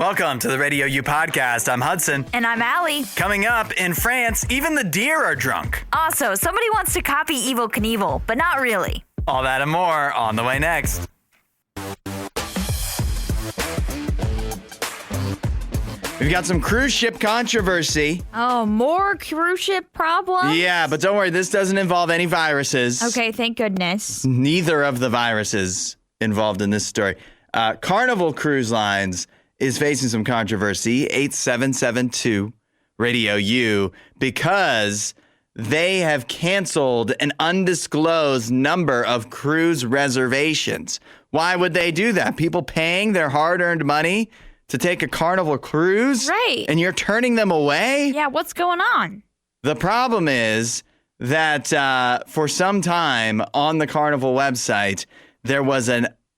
Welcome to the RadioU Podcast. I'm Hudson. And I'm Allie. Coming up, in France, even the deer are drunk. Also, somebody wants to copy Evel Knievel, but not really. All that and more on the way next. We've got some cruise ship controversy. Oh, more cruise ship problems? Yeah, but don't worry, this doesn't involve any viruses. Okay, thank goodness. Neither of the viruses involved in this story. Carnival Cruise Lines is facing some controversy, 8772 Radio U, because they have canceled an undisclosed number of cruise reservations. Why would they do that? People paying their hard-earned money to take a Carnival cruise? Right. And you're turning them away? Yeah, what's going on? The problem is that for some time on the Carnival website, there was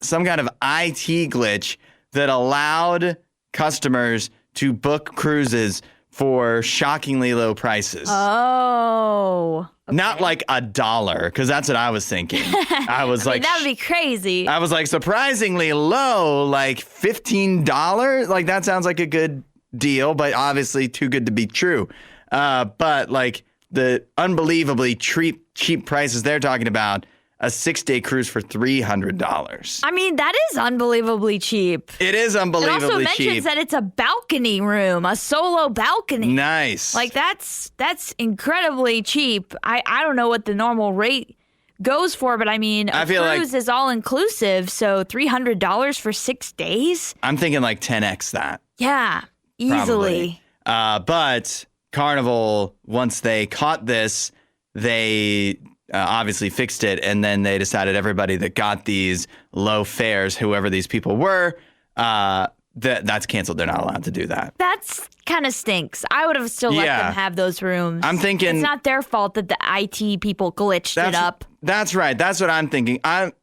some kind of IT glitch that allowed customers to book cruises for shockingly low prices. Oh. Okay. Not like $1, because that's what I was thinking. I was like, that would be crazy. I was like, surprisingly low, like $15. Like, that sounds like a good deal, but obviously too good to be true. But like the unbelievably cheap prices they're talking about, a 6-day cruise for $300. I mean, that is unbelievably cheap. It is unbelievably cheap. It also mentions that it's a balcony room, a solo balcony. Nice. Like, that's incredibly cheap. I don't know what the normal rate goes for, but I mean, a cruise is all inclusive, so $300 for 6 days? I'm thinking like 10x that. Yeah, easily. But Carnival, once they caught this, they obviously fixed it, and then they decided everybody that got these low fares, whoever these people were, that's canceled. They're not allowed to do that. That's kind of stinks. I would have still let them have those rooms. I'm thinking it's not their fault that the IT people glitched it up. That's right. That's what I'm thinking. It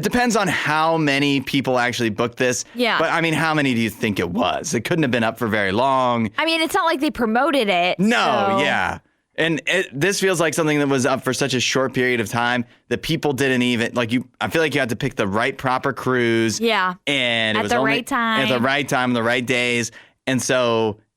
depends on how many people actually booked this. Yeah. But I mean, how many do you think it was? It couldn't have been up for very long. I mean, it's not like they promoted it. No, so. yeah. And this feels like something that was up for such a short period of time that people didn't even I feel like you had to pick the right proper cruise. Yeah. And at the right time, the right days. And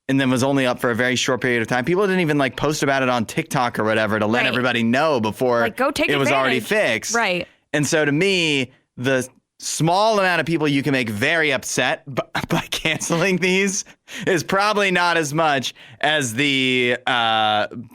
then was only up for a very short period of time. People didn't even post about it on TikTok or whatever to let everybody know before go take it was advantage. already fixed. Right. And so to me, the small amount of people you can make very upset by canceling these is probably not as much as the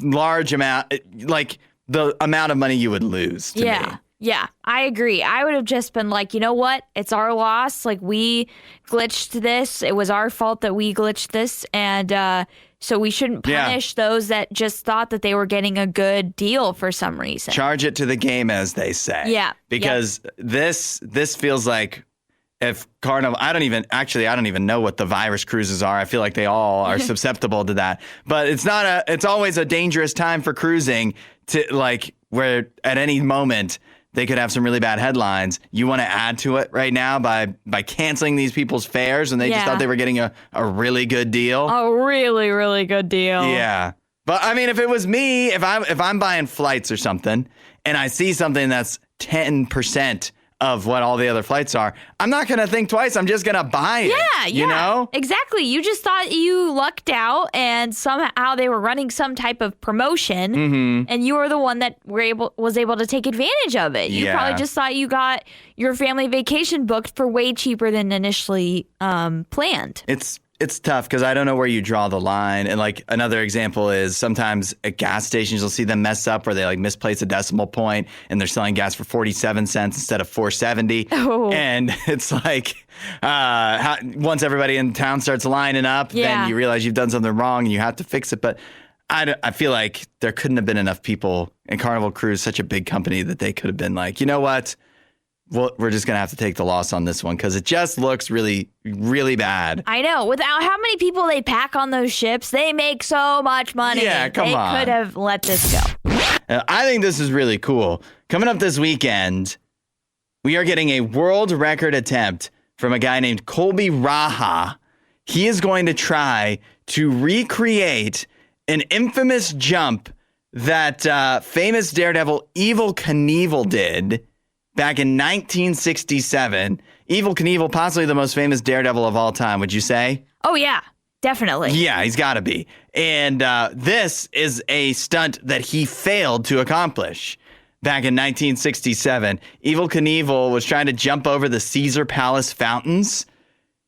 large amount, like the amount of money you would lose to me. Yeah, I agree. I would have just been like, you know what? It's our loss. Like, we glitched this. It was our fault that we glitched this. And so we shouldn't punish those that just thought that they were getting a good deal for some reason. Charge it to the game, as they say. Yeah. Because this feels like if Carnival, I don't even know what the virus cruises are. I feel like they all are susceptible to that. But it's always a dangerous time for cruising to where at any moment they could have some really bad headlines. You want to add to it right now by canceling these people's fares, and they just thought they were getting a really good deal. A really, really good deal. Yeah. But I mean, if it was me, if I'm buying flights or something, and I see something that's 10% of what all the other flights are, I'm not going to think twice. I'm just going to buy it. Yeah. You know? Exactly. You just thought you lucked out and somehow they were running some type of promotion and you were the one that was able to take advantage of it. You probably just thought you got your family vacation booked for way cheaper than initially planned. It's tough because I don't know where you draw the line. And another example is sometimes at gas stations, you'll see them mess up where they misplace a decimal point and they're selling gas for 47 cents instead of 4.70. Oh. And it's once everybody in town starts lining up, then you realize you've done something wrong and you have to fix it. But I feel like there couldn't have been enough people in Carnival Cruise, such a big company, that they could have been like, you know what? Well, we're just going to have to take the loss on this one because it just looks really, really bad. I know. Without how many people they pack on those ships, they make so much money. Yeah, come on. They could have let this go. I think this is really cool. Coming up this weekend, we are getting a world record attempt from a guy named Colby Raha. He is going to try to recreate an infamous jump that famous daredevil Evel Knievel did back in 1967. Evel Knievel, possibly the most famous daredevil of all time, would you say? Oh, yeah, definitely. Yeah, he's got to be. And this is a stunt that he failed to accomplish. Back in 1967, Evel Knievel was trying to jump over the Caesar Palace fountains.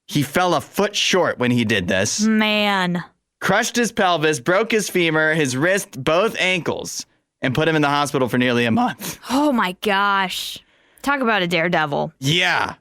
He fell a foot short when he did this. Man. Crushed his pelvis, broke his femur, his wrist, both ankles, and put him in the hospital for nearly a month. Oh, my gosh. Talk about a daredevil. Yeah.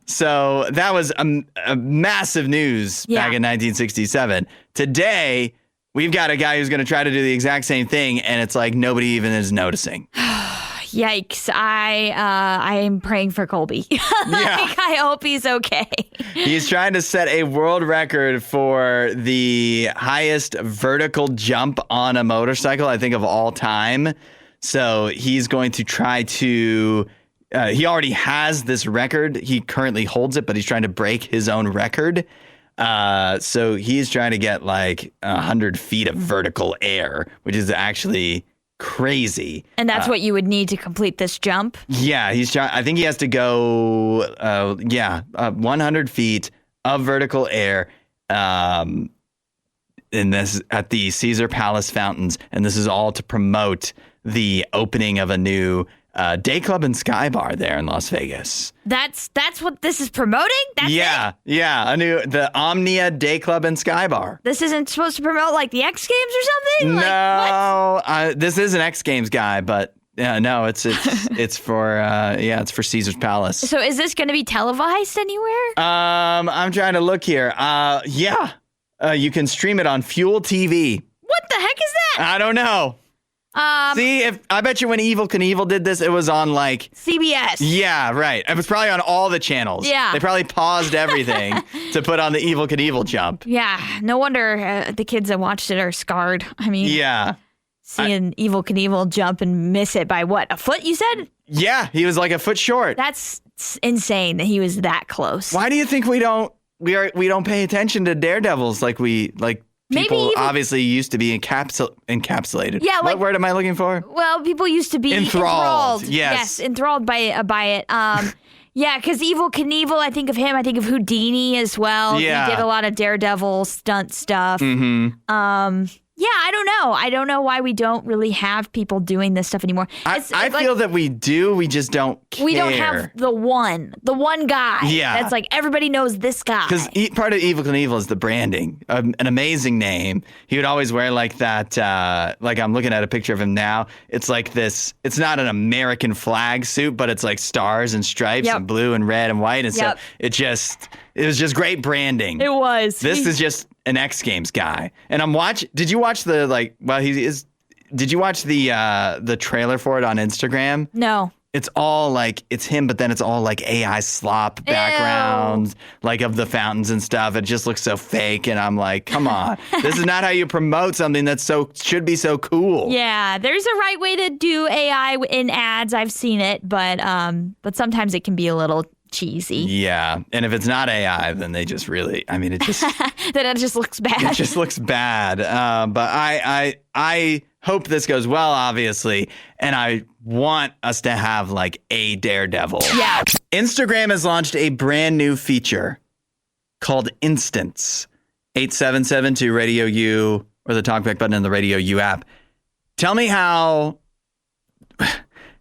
So that was a massive news back in 1967. Today, we've got a guy who's going to try to do the exact same thing, and it's like nobody even is noticing. Yikes. I am praying for Colby. I hope he's okay. He's trying to set a world record for the highest vertical jump on a motorcycle, I think, of all time. So he's going to try to... he already has this record. He currently holds it, but he's trying to break his own record. So he's trying to get like 100 feet of vertical air, which is actually crazy. And that's what you would need to complete this jump? Yeah, he's trying. I think he has to go, 100 feet of vertical air. In this at the Caesar Palace fountains, and this is all to promote the opening of a new day club and sky bar there in Las Vegas. That's what this is promoting? That's it? The Omnia Day Club and Sky Bar. This isn't supposed to promote like the X Games or something? No, this is an X Games guy, but no, it's for Caesar's Palace. So is this going to be televised anywhere? I'm trying to look here. You can stream it on Fuel TV. What the heck is that? I don't know. See, I bet you when Evel Knievel did this, it was on like CBS. Yeah, right. It was probably on all the channels. Yeah. They probably paused everything to put on the Evel Knievel jump. Yeah. No wonder the kids that watched it are scarred. I mean, seeing Evel Knievel jump and miss it by what, a foot? You said? Yeah, he was like a foot short. That's insane that he was that close. Why do you think we don't pay attention to daredevils like people obviously used to be encapsulated. Yeah, what word am I looking for? Well, people used to be enthralled. Yes, enthralled by it. Yeah, because Evel Knievel, I think of him. I think of Houdini as well. Yeah. He did a lot of daredevil stunt stuff. Mm-hmm. Yeah, I don't know. I don't know why we don't really have people doing this stuff anymore. I feel that we do. We just don't care. We don't have the one guy. Yeah. That's like everybody knows this guy. Because part of Evel Knievel is the branding. An amazing name. He would always wear like that. Like I'm looking at a picture of him now. It's like this. It's not an American flag suit, but it's like stars and stripes and blue and red and white and stuff. It was just great branding. It was. This is just an X Games guy. And did you watch the did you watch the trailer for it on Instagram? No. It's all like, it's him, but then it's all like AI slop backgrounds, like of the fountains and stuff. It just looks so fake. And I'm like, come on. This is not how you promote something that should be so cool. Yeah, there's a right way to do AI in ads. I've seen it, but sometimes it can be a little cheesy. Yeah. And if it's not AI, then they just really, I mean, it just... then it just looks bad. It just looks bad. But I hope this goes well, obviously. And I want us to have like a daredevil. Yeah. Instagram has launched a brand new feature called Instants. 8772 Radio U or the talkback button in the Radio U app. Tell me how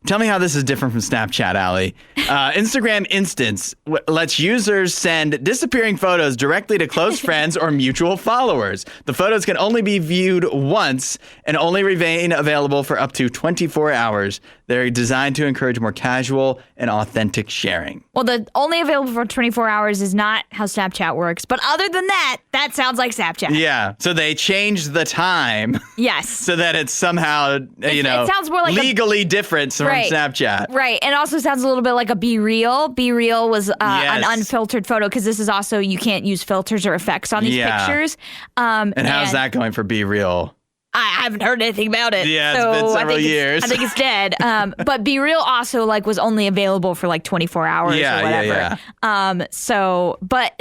this is different from Snapchat, Allie. Instagram Instants lets users send disappearing photos directly to close friends or mutual followers. The photos can only be viewed once and only remain available for up to 24 hours. They're designed to encourage more casual and authentic sharing. Well, the only available for 24 hours is not how Snapchat works. But other than that sounds like Snapchat. Yeah. So they changed the time. Yes. So that it's somehow, it sounds more like legally different from Snapchat. Right. And it also sounds a little bit like a Be Real. Be Real was an unfiltered photo because this is also, you can't use filters or effects on these pictures. And how's that going for Be Real? I haven't heard anything about it. Yeah, it's been several years. I think it's dead. But Be Real also was only available for 24 hours or whatever. Yeah. But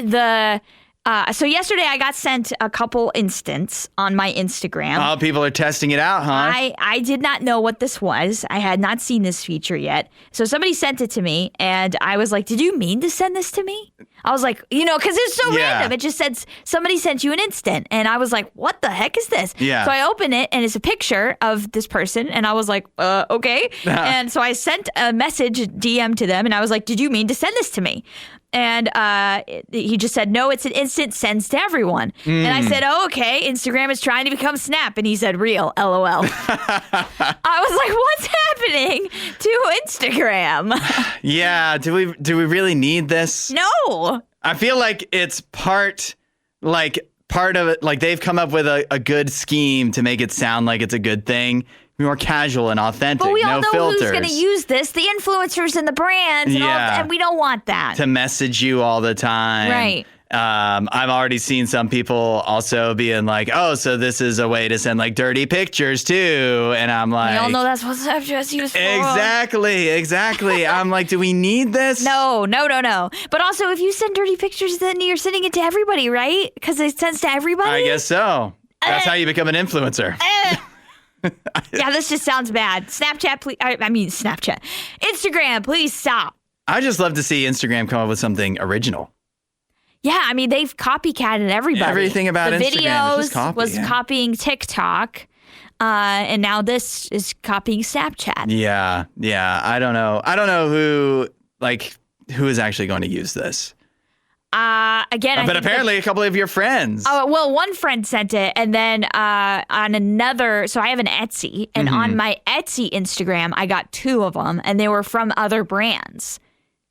So yesterday I got sent a couple instants on my Instagram. Oh, people are testing it out, huh? I did not know what this was. I had not seen this feature yet. So somebody sent it to me, and I was like, did you mean to send this to me? I was like, because it's so random. It just said somebody sent you an instant. And I was like, what the heck is this? Yeah. So I open it, and it's a picture of this person. And I was like, okay. And so I sent a message, DM to them, and I was like, did you mean to send this to me? And he just said, no, it's an instant, sends to everyone. And I said, oh, okay, Instagram is trying to become Snap. And he said, real, LOL. I was like, what's happening to Instagram? Yeah, do we really need this? No. I feel like it's part of it, like they've come up with a good scheme to make it sound like it's a good thing. More casual and authentic, but we all no know filters. who's going to use this, the influencers and the brands, and we don't want that. To message you all the time. Right. I've already seen some people also being like, oh, so this is a way to send like dirty pictures too. And I'm like, we all know that's what Snapchat's used for. Exactly. I'm like, do we need this? No. But also, if you send dirty pictures, then you're sending it to everybody, right? Because it sends to everybody? I guess so. That's how you become an influencer. Yeah, this just sounds bad. Snapchat, please. Snapchat. Instagram, please stop. I just love to see Instagram come up with something original. Yeah, I mean, they've copycatted everybody. Everything about the Instagram is just was copying TikTok, and now this is copying Snapchat. Yeah. I don't know who is actually going to use this. Again, but apparently a couple of your friends. Oh, well, one friend sent it, and then on another, so I have an Etsy, and on my Etsy Instagram, I got two of them, and they were from other brands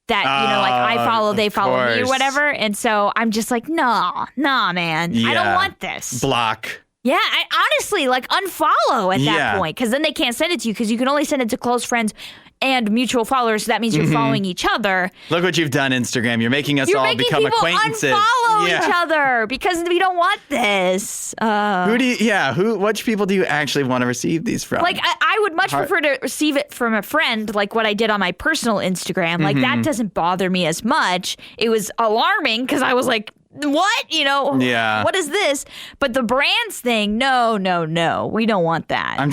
that, like I follow, they follow me or whatever. And so I'm just like, nah, man, I don't want this. Block. Yeah, I honestly unfollow at that point, because then they can't send it to you, because you can only send it to close friends and mutual followers, so that means you're following each other. Look what you've done, Instagram. You're making us all become acquaintances. Unfollow each other because we don't want this. Which people do you actually want to receive these from? Like, I would much prefer to receive it from a friend, like what I did on my personal Instagram. Like, that doesn't bother me as much. It was alarming because I was like, what? What is this? But the brands thing, no. We don't want that. I'm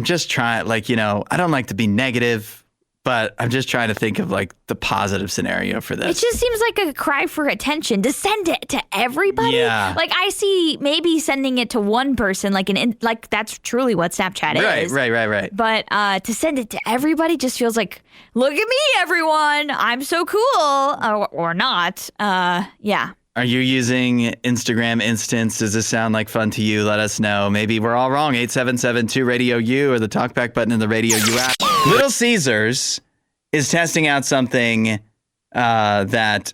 just trying, I don't like to be negative, but I'm just trying to think of the positive scenario for this. It just seems like a cry for attention to send it to everybody. Yeah. Like, I see maybe sending it to one person, that's truly what Snapchat is. Right. But to send it to everybody just feels like, look at me, everyone. I'm so cool. Or not. Yeah. Are you using Instagram Instants? Does this sound like fun to you? Let us know. Maybe we're all wrong. 877-2-RADIO-U or the talkback button in the RadioU app. Little Caesars is testing out something that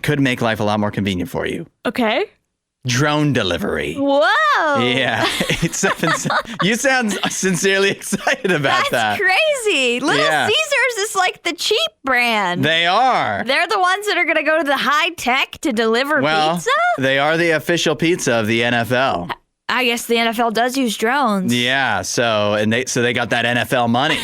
could make life a lot more convenient for you. Okay. Drone delivery. Whoa. Yeah. 877. You sound sincerely excited about that. That's crazy. Little Caesars is like the cheap brand. They are. They're the ones that are going to go to the high tech to deliver pizza? They are the official pizza of the NFL. I guess the NFL does use drones. Yeah, so they got that NFL money.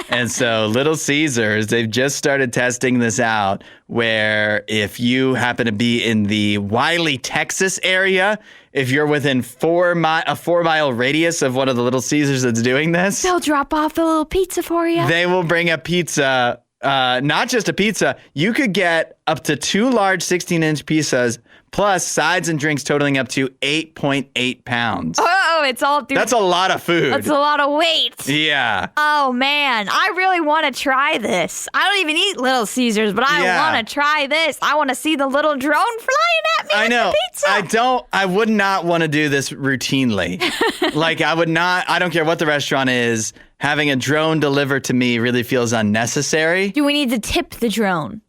And so Little Caesars, they've just started testing this out, where if you happen to be in the Wiley, Texas area, if you're within a 4-mile radius of one of the Little Caesars that's doing this, they'll drop off a little pizza for you. They will bring a pizza, not just a pizza. You could get up to 2 large 16-inch pizzas, plus sides and drinks totaling up to 8.8 pounds. Oh, it's all... That's a lot of food. That's a lot of weight. Yeah. Oh, man. I really want to try this. I don't even eat Little Caesars, but I want to try this. I want to see the little drone flying at me with the pizza. I would not want to do this routinely. I don't care what the restaurant is. Having a drone delivered to me really feels unnecessary. Do we need to tip the drone?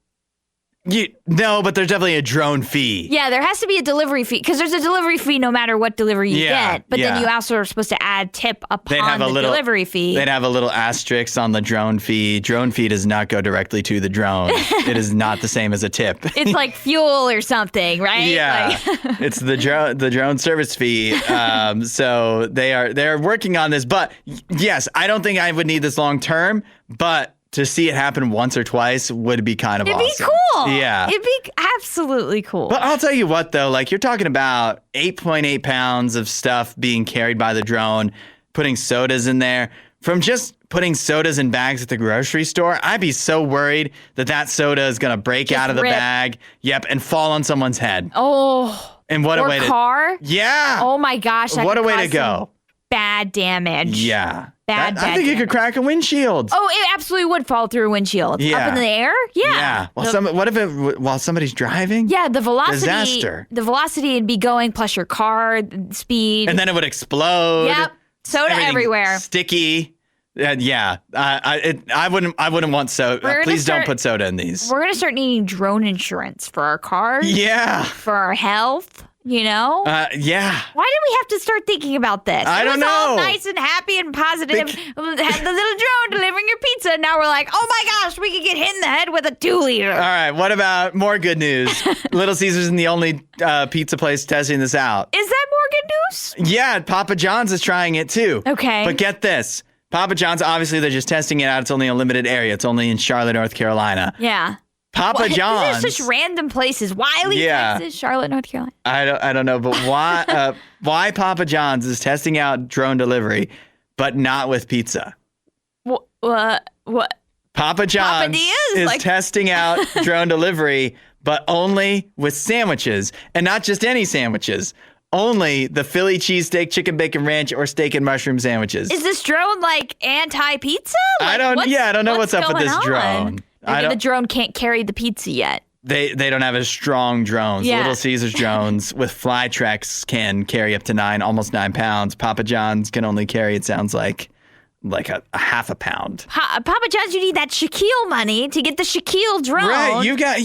No, but there's definitely a drone fee. Yeah, there has to be a delivery fee, because there's a delivery fee no matter what delivery you get. But then you also are supposed to add tip upon the delivery fee. They'd have a little asterisk on the drone fee. Drone fee does not go directly to the drone. It is not the same as a tip. It's like fuel or something, right? Yeah, it's the drone service fee. So they're working on this. But yes, I don't think I would need this long term. But to see it happen once or twice would be kind of awesome. It'd be cool. Yeah. It'd be absolutely cool. But I'll tell you what, though, like you're talking about 8.8 pounds of stuff being carried by the drone, putting sodas in there. From just putting sodas in bags at the grocery store, I'd be so worried that soda is going to break out of the bag. Yep. And fall on someone's head. Oh. And what a way to. Car. Yeah. Oh my gosh. What a way to go. Bad damage. Yeah. Bad I think it could crack a windshield. Oh, it absolutely would fall through a windshield. Yeah. Up in the air? Yeah. What if while somebody's driving? Yeah, the velocity. Disaster. The velocity would be going plus your car speed. And then it would explode. Yep. Soda everywhere. Sticky. I wouldn't want soda. Please don't put soda in these. We're gonna start needing drone insurance for our cars. Yeah. For our health. Yeah. Why did we have to start thinking about this? I don't know. It was all nice and happy and positive. Had the little drone delivering your pizza. And now we're like, oh my gosh, we could get hit in the head with a 2-liter. All right. What about more good news? Little Caesars isn't the only pizza place testing this out. Is that more good news? Yeah. Papa John's is trying it too. Okay. But get this. Papa John's, obviously, they're just testing it out. It's only a limited area. It's only in Charlotte, North Carolina. Yeah. Papa John's. These are such random places. Wiley, Texas, Charlotte, North Carolina. I don't know, but why Papa John's is testing out drone delivery, but not with pizza? What? Papa John's is testing out drone delivery, but only with sandwiches, and not just any sandwiches. Only the Philly cheesesteak, chicken bacon ranch, or steak and mushroom sandwiches. Is this drone like anti-pizza? I don't know what's up with this drone. Maybe the drone can't carry the pizza yet. They don't have as strong drones. Yeah. Little Caesars drones with Flytrex can carry up to almost 9 pounds. Papa John's can only carry, it sounds like a half a pound. Papa John's, you need that Shaquille money to get the Shaquille drone. Right, you've got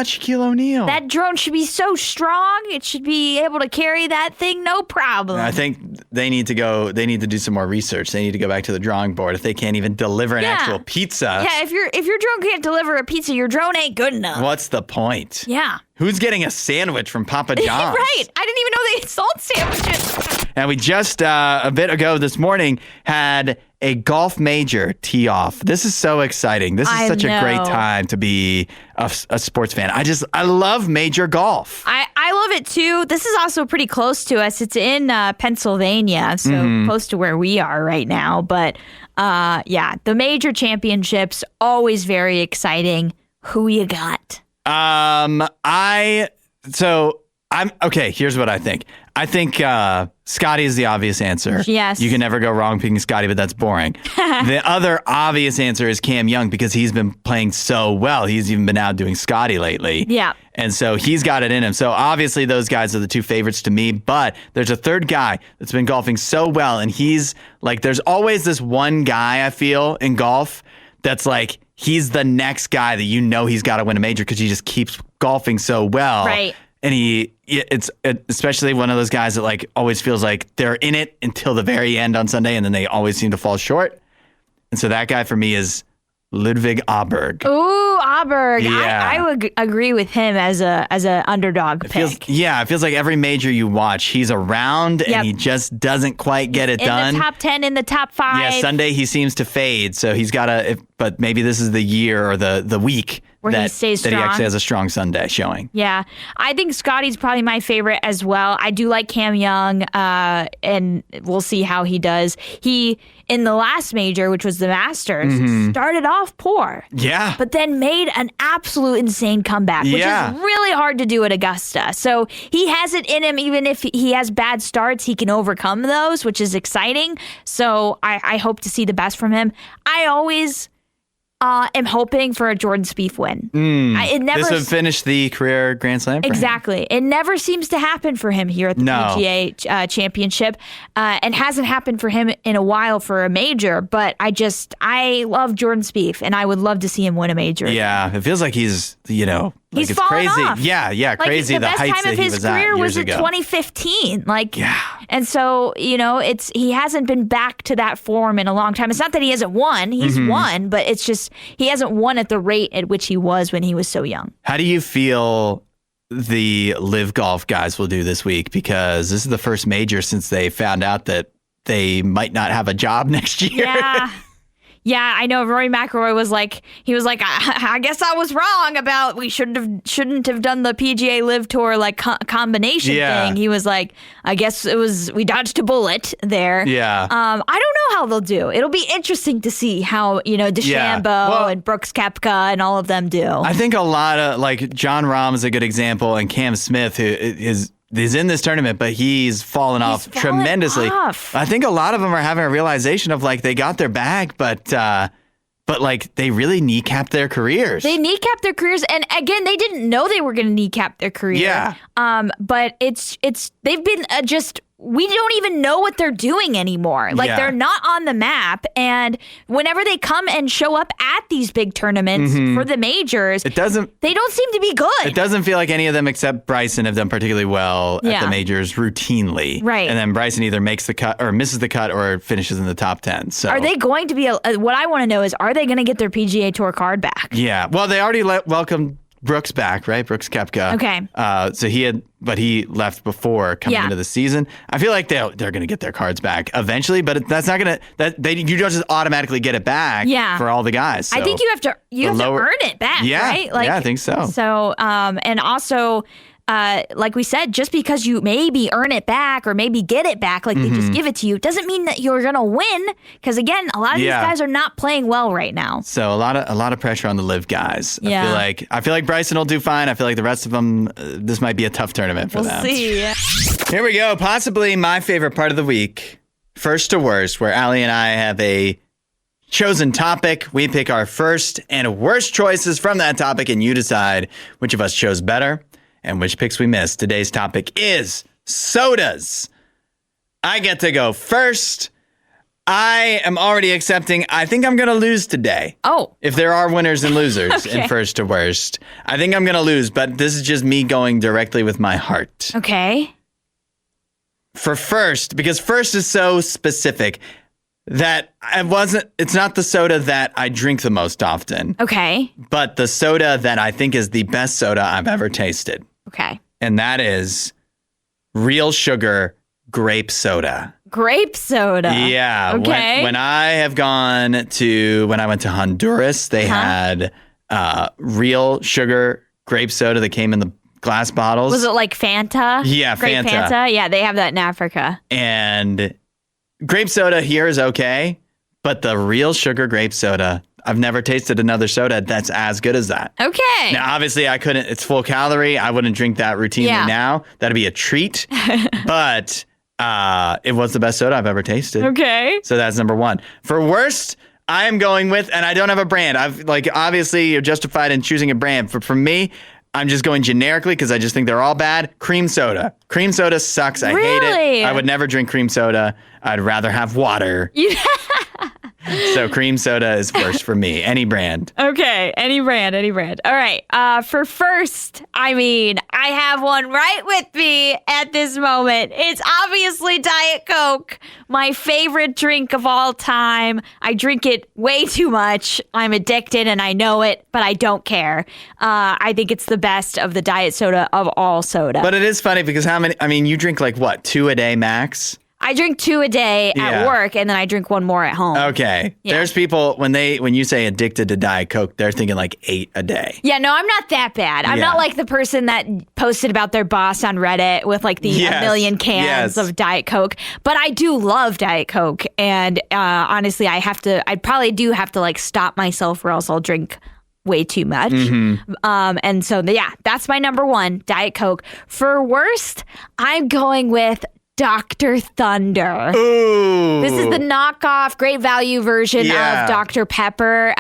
Shaquille O'Neal. That drone should be so strong, it should be able to carry that thing no problem. I think they need to do some more research. They need to go back to the drawing board if they can't even deliver an actual pizza. Yeah, if your drone can't deliver a pizza, your drone ain't good enough. What's the point? Yeah. Who's getting a sandwich from Papa John's? Right. I didn't even know they sold sandwiches. And we just, a bit ago this morning, had a golf major tee off. This is so exciting. This is such a great time to be a sports fan. I love major golf. I love it too. This is also pretty close to us. It's in Pennsylvania, so close to where we are right now. But the major championships, always very exciting. Who you got? Here's what I think. I think Scotty is the obvious answer. Yes. You can never go wrong picking Scotty, but that's boring. The other obvious answer is Cam Young because he's been playing so well. He's even been out doing Scotty lately. Yeah. And so he's got it in him. So obviously those guys are the two favorites to me, but there's a third guy that's been golfing so well. And he's like, there's always this one guy I feel in golf that's like, he's the next guy that he's got to win a major because he just keeps golfing so well. Right. And it's especially one of those guys that like always feels like they're in it until the very end on Sunday, and then they always seem to fall short. And so that guy for me is Ludwig Aberg. Ooh, Aberg. Yeah. I would agree with him as a underdog pick. It feels like every major you watch, he's around and he just doesn't quite get it done. In the top 10, in the top 5. Yeah, Sunday he seems to fade, so he's got to. But maybe this is the year or the week where he stays strong. That he actually has a strong Sunday showing. Yeah, I think Scotty's probably my favorite as well. I do like Cam Young, and we'll see how he does. He, in the last major, which was the Masters, started off poor. Yeah. But then made an absolute insane comeback, which is really hard to do at Augusta. So he has it in him. Even if he has bad starts, he can overcome those, which is exciting. So I hope to see the best from him. I always am hoping for a Jordan Spieth win. This would finish the career Grand Slam for exactly. him. It never seems to happen for him here at the PGA Championship, and hasn't happened for him in a while for a major. But I love Jordan Spieth, and I would love to see him win a major. Yeah, it feels like he's he's it's fallen crazy. off. Yeah, crazy. The best heights time of his career was in 2015. And so he hasn't been back to that form in a long time. It's not that he hasn't won; he's won, but it's just he hasn't won at the rate at which he was when he was so young. How do you feel the Live Golf guys will do this week? Because this is the first major since they found out that they might not have a job next year. Yeah, I know. Rory McIlroy was like, I guess I was wrong about we shouldn't have done the PGA Live Tour like combination thing. He was like, I guess we dodged a bullet there. Yeah. I don't know how they'll do. It'll be interesting to see how DeChambeau and Brooks Koepka and all of them do. I think a lot of like John Rahm is a good example, and Cam Smith, who is in this tournament, but he's fallen off tremendously. I think a lot of them are having a realization of like they got their bag, but like they really kneecapped their careers. They kneecapped their careers, and again, they didn't know they were going to kneecap their career. Yeah. But they've been we don't even know what they're doing anymore. Like they're not on the map, and whenever they come and show up at these big tournaments for the majors, they don't seem to be good. It doesn't feel like any of them except Bryson have done particularly well at the majors routinely. Right. And then Bryson either makes the cut or misses the cut or finishes in the top 10. So are they going to be what I want to know is, are they going to get their PGA Tour card back? Yeah. Well, they already welcomed Brooks back, right? Brooks Koepka. Okay. So he left before coming into the season. I feel like they're going to get their cards back eventually, but that's not going to you don't just automatically get it back for all the guys. So I think you have to earn it back, right? Like, yeah, I think so. So and also like we said, just because you maybe earn it back or maybe get it back, like they just give it to you, doesn't mean that you're going to win. Because again, a lot of these guys are not playing well right now. So a lot of pressure on the live guys. Yeah. I feel like Bryson will do fine. I feel like the rest of them, this might be a tough tournament for them. We'll see. Here we go. Possibly my favorite part of the week, first to worst, where Allie and I have a chosen topic. We pick our first and worst choices from that topic, and you decide which of us chose better and which picks we missed. Today's topic is sodas. I get to go first. I am already accepting. I think I'm going to lose today. Oh. If there are winners and losers in first to worst, I think I'm going to lose, but this is just me going directly with my heart. Okay. For first, because first is so specific that it's not the soda that I drink the most often. Okay. But the soda that I think is the best soda I've ever tasted. Okay. And that is real sugar grape soda. Grape soda. Yeah. Okay. When I went to Honduras, they had real sugar grape soda that came in the glass bottles. Was it like Fanta? Yeah, grape Fanta. Yeah, they have that in Africa. And grape soda here is okay, but the real sugar grape soda, I've never tasted another soda that's as good as that. Okay. Now, obviously, it's full calorie. I wouldn't drink that routinely now. That'd be a treat. But it was the best soda I've ever tasted. Okay. So that's number one. For worst, I am going with, and I don't have a brand. Obviously, you're justified in choosing a brand. For me, I'm just going generically because I just think they're all bad. Cream soda. Cream soda sucks. I hate it. I would never drink cream soda. I'd rather have water. So cream soda is worst for me. Any brand. Okay. Any brand. All right. For first, I have one right with me at this moment. It's obviously Diet Coke, my favorite drink of all time. I drink it way too much. I'm addicted and I know it, but I don't care. I think it's the best of the diet soda of all soda. But it is funny because you drink like what, 2 a day max? I drink 2 a day at work, and then I drink 1 more at home. Okay. Yeah. There's people, when you say addicted to Diet Coke, they're thinking like 8 a day. Yeah, no, I'm not that bad. I'm not like the person that posted about their boss on Reddit with like a million cans of Diet Coke. But I do love Diet Coke, and honestly, I probably do have to like stop myself or else I'll drink way too much. And so, that's my number one, Diet Coke. For worst, I'm going with Dr. Thunder. Ooh. This is the knockoff, great value version of Dr. Pepper.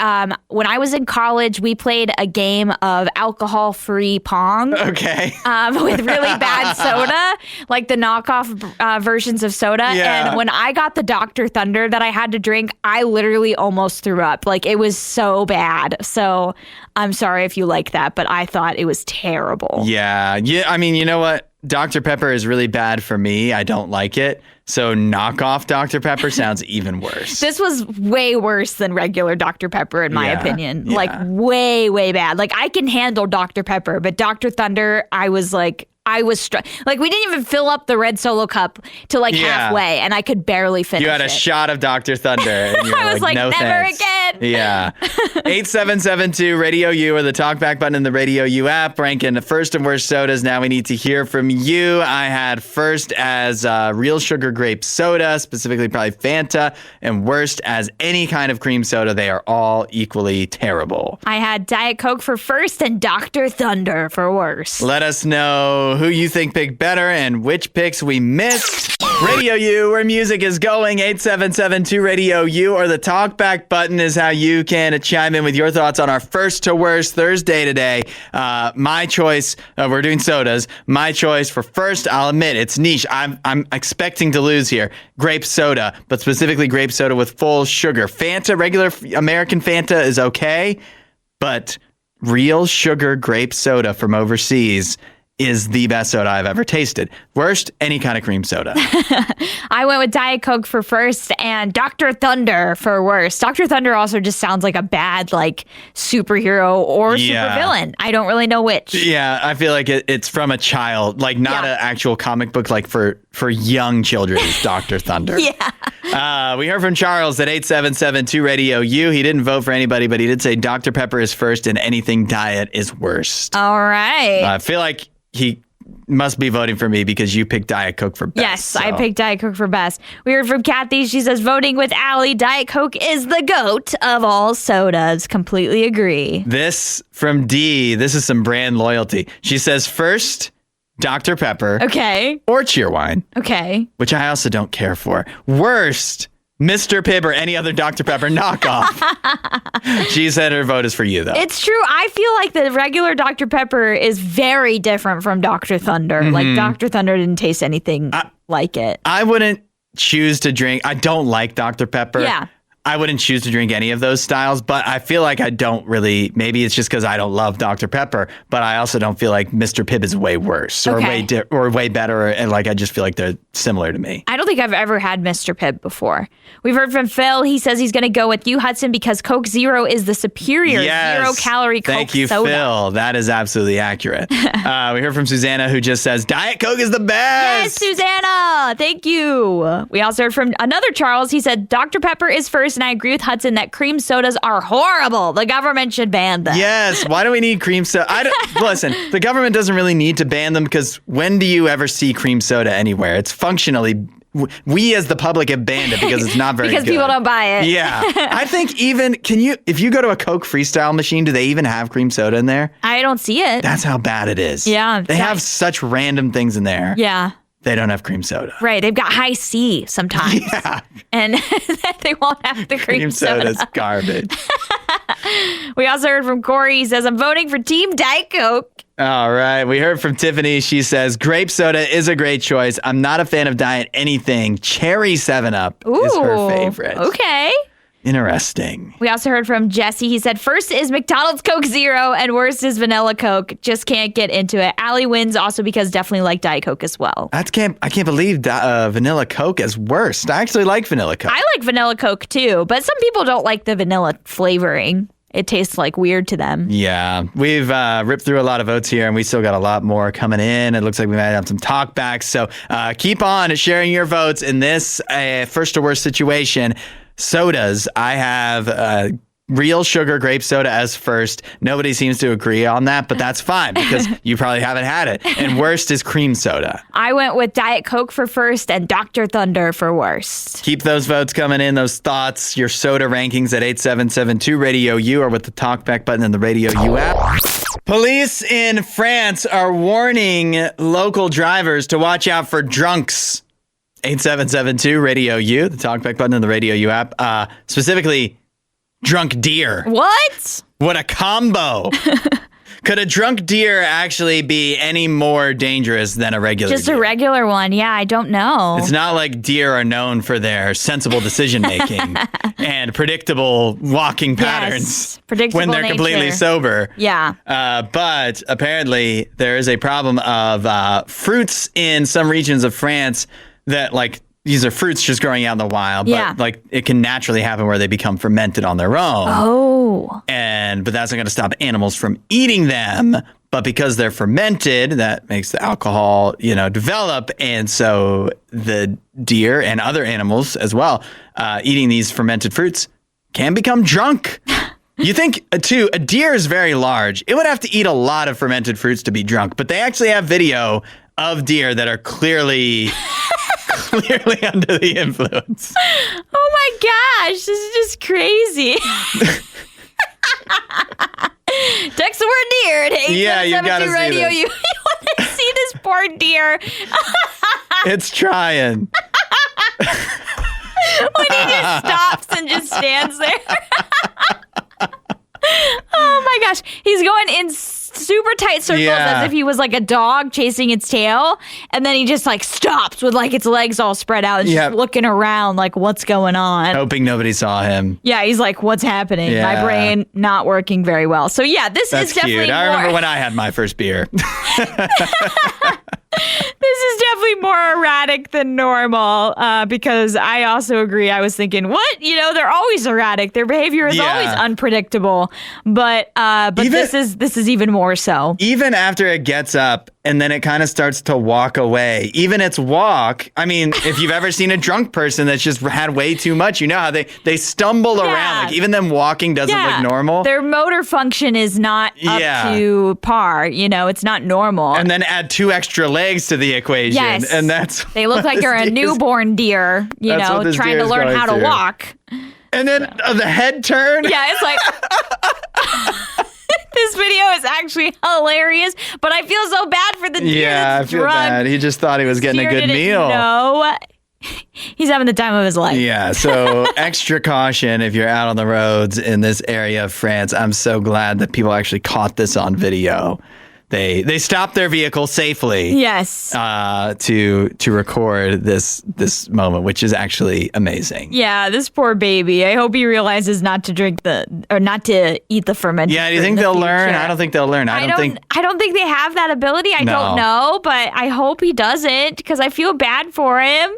When I was in college, we played a game of alcohol-free Pong. Okay. With really bad soda, like the knockoff versions of soda. Yeah. And when I got the Dr. Thunder that I had to drink, I literally almost threw up. Like, it was so bad. So I'm sorry if you like that, but I thought it was terrible. Yeah. You know what? Dr. Pepper is really bad for me. I don't like it. So knockoff Dr. Pepper sounds even worse. This was way worse than regular Dr. Pepper, in my opinion. Yeah. Like, way, way bad. Like, I can handle Dr. Pepper, but Dr. Thunder, I was like, I was like, we didn't even fill up the red Solo cup to like halfway, and I could barely finish it. You had a shot of Dr. Thunder. And you were I was like, no never thanks. again. Yeah. 8772 Radio U or the talkback button in the Radio U app. Ranking the first and worst sodas. Now we need to hear from you. I had first as real sugar grape soda, specifically probably Fanta, and worst as any kind of cream soda. They are all equally terrible. I had Diet Coke for first and Dr. Thunder for worst. Let us know who you think picked better and which picks we missed. Radio U, where music is going. 8772 Radio U or the talkback button is how you can chime in with your thoughts on our first to worst Thursday today. My choice, we're doing sodas. My choice for first, I'll admit, it's niche. I'm expecting to lose here. Grape soda, but specifically grape soda with full sugar. Fanta, regular American Fanta is okay, but real sugar grape soda from overseas is the best soda I've ever tasted. Worst, any kind of cream soda. I went with Diet Coke for first and Dr. Thunder for worst. Dr. Thunder also just sounds like a bad like superhero or supervillain. I don't really know which. Yeah, I feel like it's from a child, like not an actual comic book, like for young children. Dr. Thunder. Yeah. We heard from Charles at 8772 Radio U. He didn't vote for anybody, but he did say Dr. Pepper is first and anything diet is worst. All right. I feel like he must be voting for me because you picked Diet Coke for best. Yes, I picked Diet Coke for best. We heard from Kathy. She says, voting with Allie, Diet Coke is the GOAT of all sodas. Completely agree. This from D, this is some brand loyalty. She says, first, Dr. Pepper. Okay. Or Cheerwine. Okay. Which I also don't care for. Worst, Mr. Pibb or any other Dr. Pepper knockoff. She said her vote is for you, though. It's true. I feel like the regular Dr. Pepper is very different from Dr. Thunder. Mm-hmm. Like, Dr. Thunder didn't taste anything like it. I wouldn't choose to drink. I don't like Dr. Pepper. Yeah. I wouldn't choose to drink any of those styles, but I feel like I don't really, maybe it's just because I don't love Dr. Pepper, but I also don't feel like Mr. Pibb is way worse or way better. And like, I just feel like they're similar to me. I don't think I've ever had Mr. Pibb before. We've heard from Phil. He says he's going to go with you, Hudson, because Coke Zero is the superior zero-calorie Coke Thank you, soda. Phil. That is absolutely accurate. We heard from Susanna, who just says, Diet Coke is the best. Yes, Susanna. Thank you. We also heard from another Charles. He said, Dr. Pepper is first, and I agree with Hudson that cream sodas are horrible. The government should ban them. Yes. Why do we need cream soda? Listen, the government doesn't really need to ban them because when do you ever see cream soda anywhere? It's functionally... We as the public have banned it because it's not very because good. People don't buy it. Yeah. I think even, if you go to a Coke Freestyle machine, do they even have cream soda in there? I don't see it. That's how bad it is. Yeah. They have such random things in there. Yeah. They don't have cream soda. Right. They've got high C sometimes. Yeah. And they won't have the cream soda. Soda's garbage. We also heard from Corey. He says, I'm voting for Team Diet Coke. All right. We heard from Tiffany. She says, grape soda is a great choice. I'm not a fan of diet anything. Cherry 7-Up is her favorite. Okay. Interesting. We also heard from Jesse. He said, first is McDonald's Coke Zero and worst is Vanilla Coke. Just can't get into it. Allie wins also because definitely like Diet Coke as well. I can't believe Vanilla Coke is worst. I actually like Vanilla Coke. I like Vanilla Coke too, but some people don't like the vanilla flavoring. It tastes like weird to them. Yeah. We've ripped through a lot of votes here, and we still got a lot more coming in. It looks like we might have some talkbacks. So keep on sharing your votes in this first to worst situation. Sodas. I have real sugar grape soda as first. Nobody seems to agree on that, but that's fine because you probably haven't had it. And worst is cream soda. I went with Diet Coke for first and Dr. Thunder for worst. Keep those votes coming in, those thoughts, your soda rankings at 8772 Radio U or with the talkback button in the Radio U app. Police in France are warning local drivers to watch out for drunks. 8772 Radio U, the talkback button in the Radio U app. Specifically, drunk deer. What? What a combo. Could a drunk deer actually be any more dangerous than a regular Just deer? a regular one. Yeah, I don't know. It's not like deer are known for their sensible decision-making and predictable walking patterns predictable when they're completely nature. sober. Yeah. But apparently there is a problem of fruits in some regions of France that these are fruits just growing out in the wild, but it can naturally happen where they become fermented on their own. Oh. But that's not going to stop animals from eating them. but because they're fermented, that makes the alcohol, develop. And so the deer and other animals as well, eating these fermented fruits can become drunk. You think, too, a deer is very large. It would have to eat a lot of fermented fruits to be drunk, but they actually have video of deer that are clearly under the influence. Oh my gosh, this is just crazy. Text the word deer to 8772 radio. You want to see this poor deer. It's trying. When he just stops and just stands there. Oh my gosh. He's going in super tight circles as if he was like a dog chasing its tail. And then he just like stops with like its legs all spread out and just looking around like what's going on. Hoping nobody saw him. Yeah, he's like, what's happening? Yeah. My brain not working very well. So yeah, this is definitely cute. I remember when I had my first beer. This is definitely more erratic than normal because I also agree. I was thinking, what? They're always erratic. Their behavior is always unpredictable. But this is even more so. Even after it gets up and then it kind of starts to walk away, even its walk. I mean, if you've ever seen a drunk person that's just had way too much, you know how they stumble around. Like even them walking doesn't look normal. Their motor function is not up to par. It's not normal. And then add 2 extra legs to the equation. Yes. And that's they look like they're a newborn deer, trying to learn how to walk. And then the head turn. Yeah, it's like this video is actually hilarious, but I feel so bad for the deer that's I feel bad. He just thought he was getting a good meal. No, he's having the time of his life. Yeah, so extra caution if you're out on the roads in this area of France. I'm so glad that people actually caught this on video. They stopped their vehicle safely. Yes. To record this moment, which is actually amazing. Yeah, this poor baby. I hope he realizes not to not to eat the fermented. Yeah, do you think they'll learn? I don't think they'll learn. I don't think they have that ability. I don't know, but I hope he doesn't because I feel bad for him.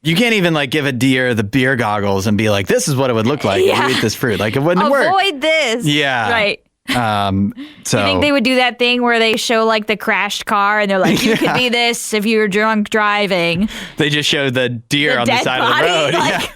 You can't even give a deer the beer goggles and be like, "This is what it would look like if you eat this fruit." Like it wouldn't work. Avoid this. Yeah. Right. So you think they would do that thing where they show the crashed car and they're like, you could be this if you were drunk driving. They just show the deer on the side body, of the road.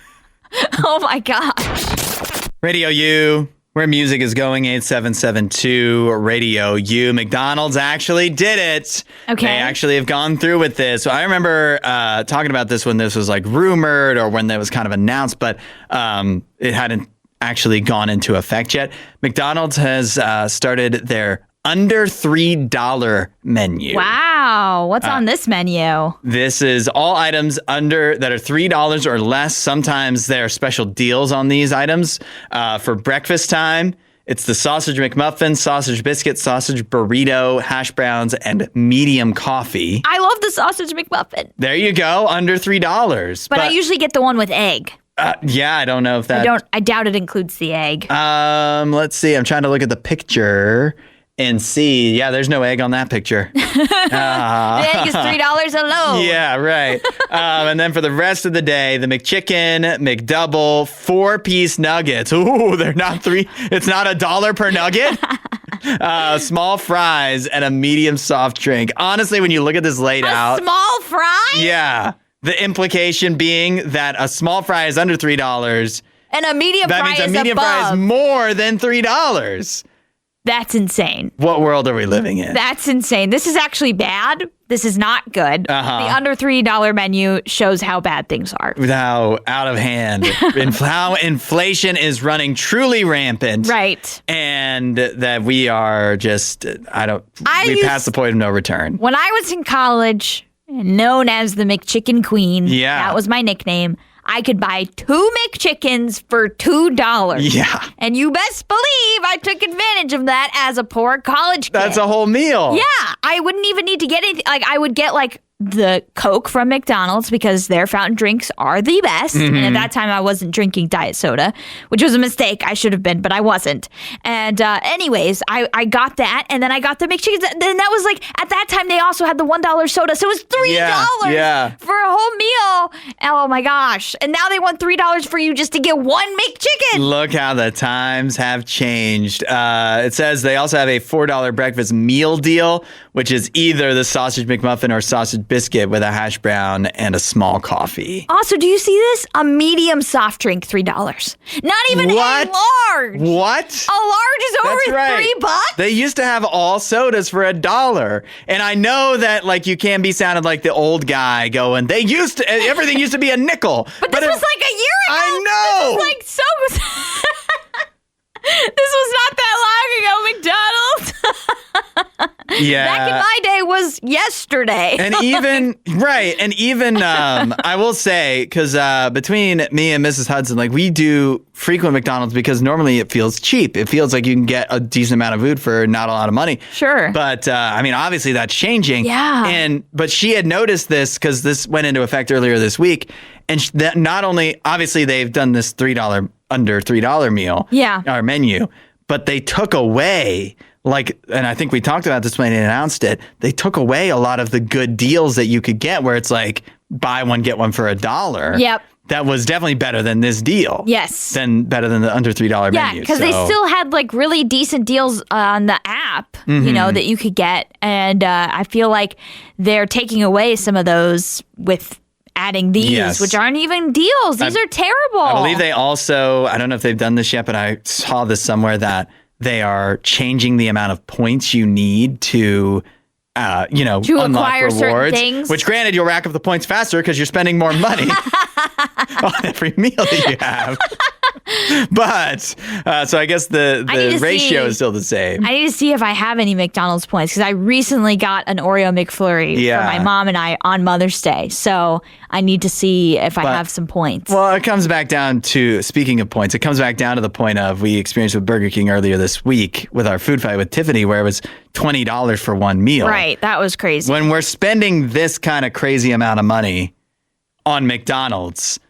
Oh my gosh. Radio U, where music is going, 8772 Radio U. McDonald's actually did it. Okay. They actually have gone through with this. So I remember talking about this when this was rumored or when that was kind of announced, but it hadn't actually gone into effect yet. McDonald's has started their under $3 menu. Wow. What's on this menu? This is all items that are $3 or less. Sometimes there are special deals on these items. For breakfast time, it's the sausage McMuffin, sausage biscuit, sausage burrito, hash browns, and medium coffee. I love the sausage McMuffin. There you go, under $3. But I usually get the one with egg. I don't know if that... I doubt it includes the egg. Let's see. I'm trying to look at the picture and see. Yeah, there's no egg on that picture. The egg is $3 alone. Yeah, right. And then for the rest of the day, the McChicken, McDouble, 4-piece nuggets. Ooh, they're not it's not $1 per nugget. Small fries and a medium soft drink. Honestly, when you look at this laid out... small fry? Yeah. The implication being that a small fry is under $3. And a medium fry is above. That means a medium fry is more than $3. That's insane. What world are we living in? That's insane. This is actually bad. This is not good. Uh-huh. The under $3 menu shows how bad things are. How out of hand. How inflation is running truly rampant. Right. And that we are just, we passed the point of no return. When I was in college, known as the McChicken Queen. Yeah. That was my nickname. I could buy 2 McChickens for $2. Yeah. And you best believe I took advantage of that as a poor college kid. That's a whole meal. Yeah. I wouldn't even need to get anything. I would get the Coke from McDonald's because their fountain drinks are the best. Mm-hmm. And at that time, I wasn't drinking diet soda, which was a mistake. I should have been, but I wasn't. And anyways, I got that. And then I got the McChickens. Then that was at that time, they also had the $1 soda. So it was $3 for a whole meal. Oh my gosh. And now they want $3 for you just to get one McChicken. Look how the times have changed. It says they also have a $4 breakfast meal deal, which is either the sausage McMuffin or sausage biscuit with a hash brown and a small coffee. Also, do you see this? A medium soft drink, $3. Not even What? a large. What? A large is over That's right. $3? They used to have all sodas for $1. And I know that like you can be sounded like the old guy going, everything used to be a nickel. But this was like a year ago. I know. This was like so... This was not that long ago, McDonald's. Yeah. Back in my day was yesterday. And even, I will say, because between me and Mrs. Hudson, like we do frequent McDonald's because normally it feels cheap. It feels like you can get a decent amount of food for not a lot of money. Sure. But I mean, obviously that's changing. Yeah. But she had noticed this because this went into effect earlier this week. And that not only, obviously they've done this under $3 meal. Yeah. Our menu, but they took away and I think we talked about this when they announced it, they took away a lot of the good deals that you could get where it's like buy one, get one for $1. Yep. That was definitely better than this deal. Yes. Better than the under $3 menu. Yeah, because they still had like really decent deals on the app, that you could get. And I feel like they're taking away some of those with adding these, which aren't even deals. These are terrible. I believe they also, I don't know if they've done this yet, but I saw this somewhere that they are changing the amount of points you need to unlock acquire rewards, certain things. which granted, you'll rack up the points faster because you're spending more money on every meal that you have. But so I guess the ratio is still the same. I need to see if I have any McDonald's points because I recently got an Oreo McFlurry for my mom and I on Mother's Day. So I need to see if I have some points. Well, it comes back down to, speaking of points, it comes back down to the point of we experienced with Burger King earlier this week with our food fight with Tiffany where it was $20 for one meal. Right. That was crazy. When we're spending this kind of crazy amount of money on McDonald's,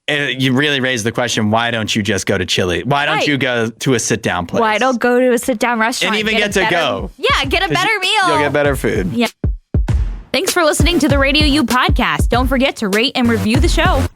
you really raise the question, why don't you just go to Chili? Why don't you go to a sit-down place? Why don't go to a sit-down restaurant? And even get to go. Yeah, get a better meal. You'll get better food. Yeah. Thanks for listening to the RadioU Podcast. Don't forget to rate and review the show.